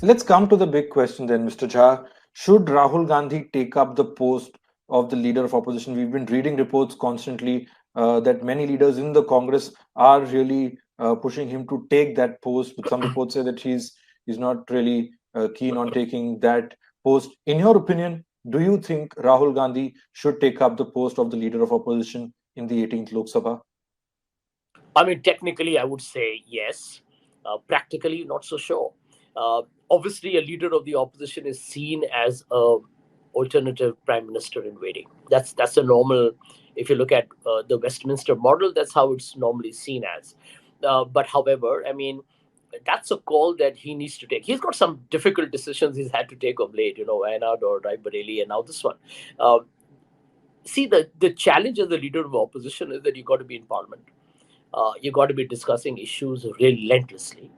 Let's come to the big question then, Mr. Jha. Should Rahul Gandhi take up the post of the leader of opposition? We've been reading reports constantly that many leaders in the Congress are really pushing him to take that post. But some reports say that he's not really keen on taking that post. In your opinion, do you think Rahul Gandhi should take up the post of the leader of opposition in the 18th Lok Sabha? I mean, technically, I would say yes. Practically, not so sure. Obviously, a leader of the opposition is seen as a alternative prime minister in waiting. That's a normal. If you look at the Westminster model, that's how it's normally seen as. But however, I mean, that's a call that he needs to take. He's got some difficult decisions he's had to take of late. Wayanad or Raebareli, and now this one. Uh, See, the challenge as the leader of opposition is that you got to be in parliament. You got to be discussing issues relentlessly.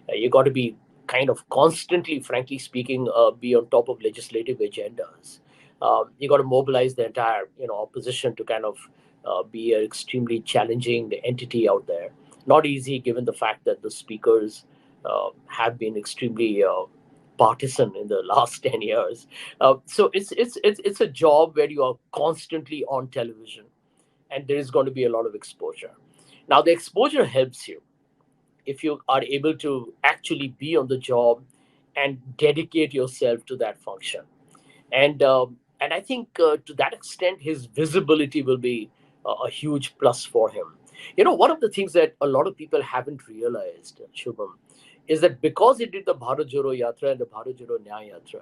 You got to be kind of constantly, frankly speaking, be on top of legislative agendas. You got to mobilize the entire, opposition to kind of be an extremely challenging entity out there. Not easy, given the fact that the speakers have been extremely partisan in the last 10 years. So it's a job where you are constantly on television, and there is going to be a lot of exposure. Now, the exposure helps you if you are able to actually be on the job and dedicate yourself to that function. And I think to that extent, his visibility will be a huge plus for him. One of the things that a lot of people haven't realized, Shubham, is that because he did the Bharat Joro Yatra and the Bharat Joro Nyaya Yatra,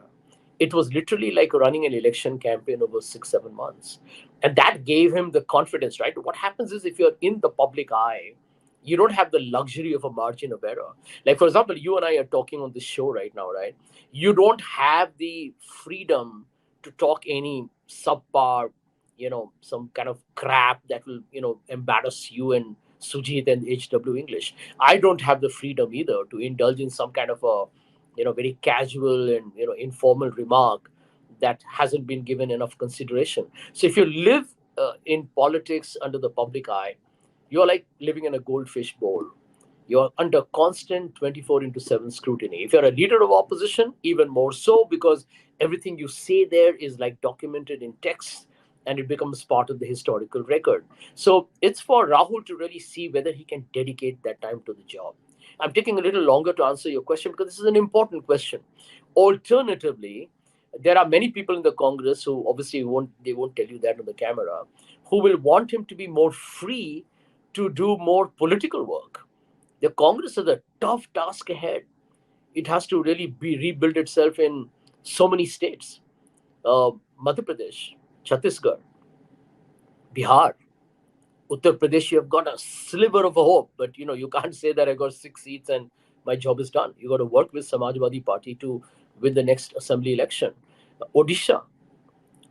it was literally like running an election campaign over 6 7 months, and that gave him the confidence. Right, what happens is if you're in the public eye, you don't have the luxury of a margin of error. Like, for example, you and I are talking on this show right now, right? You don't have the freedom to talk any subpar, some kind of crap that will, embarrass you and Sujit and HW English. I don't have the freedom either to indulge in some kind of a, very casual and, informal remark that hasn't been given enough consideration. So if you live in politics under the public eye, you're like living in a goldfish bowl. You're under constant 24 into 7 scrutiny. If you're a leader of opposition, even more so, because everything you say there is like documented in text, and it becomes part of the historical record. So it's for Rahul to really see whether he can dedicate that time to the job. I'm taking a little longer to answer your question because this is an important question. Alternatively, there are many people in the Congress who obviously won't tell you that on the camera, who will want him to be more free to do more political work. The Congress has a tough task ahead. It has to really rebuild itself in so many states: Madhya Pradesh, Chhattisgarh, Bihar, Uttar Pradesh. You have got a sliver of a hope, but you can't say that I got 6 seats and my job is done. You got to work with Samajwadi Party to win the next assembly election. Odisha,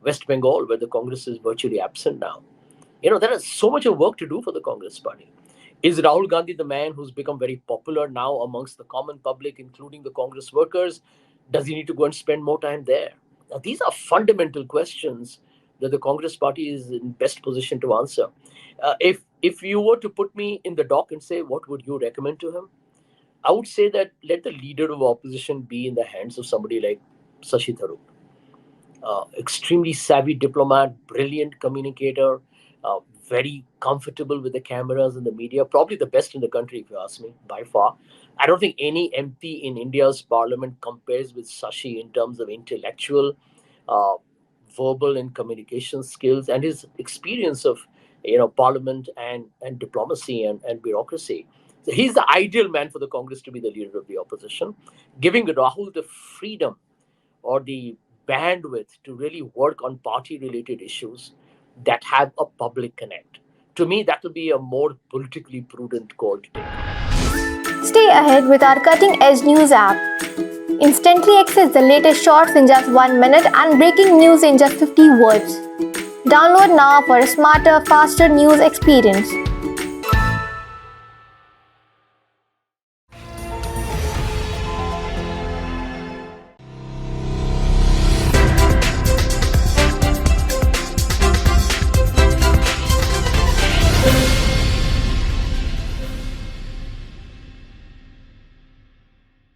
West Bengal, where the Congress is virtually absent now. There is so much of work to do for the Congress party. Is Rahul Gandhi the man who's become very popular now amongst the common public, including the Congress workers? Does he need to go and spend more time there? Now, these are fundamental questions that the Congress party is in best position to answer. If you were to put me in the dock and say, what would you recommend to him? I would say that let the leader of opposition be in the hands of somebody like Shashi Tharoor. Extremely savvy diplomat, brilliant communicator, uh, very comfortable with the cameras and the media, probably the best in the country, if you ask me, by far. I don't think any MP in India's parliament compares with Shashi in terms of intellectual, uh, verbal, and communication skills, and his experience of parliament and diplomacy and bureaucracy. So he's the ideal man for the Congress to be the leader of the opposition, giving Rahul the freedom or the bandwidth to really work on party related issues that have a public connect. To me, that will be a more politically prudent call to take. Stay ahead with our cutting edge news app. Instantly access the latest shorts in just 1 minute and breaking news in just 50 words. Download now for a smarter, faster news experience.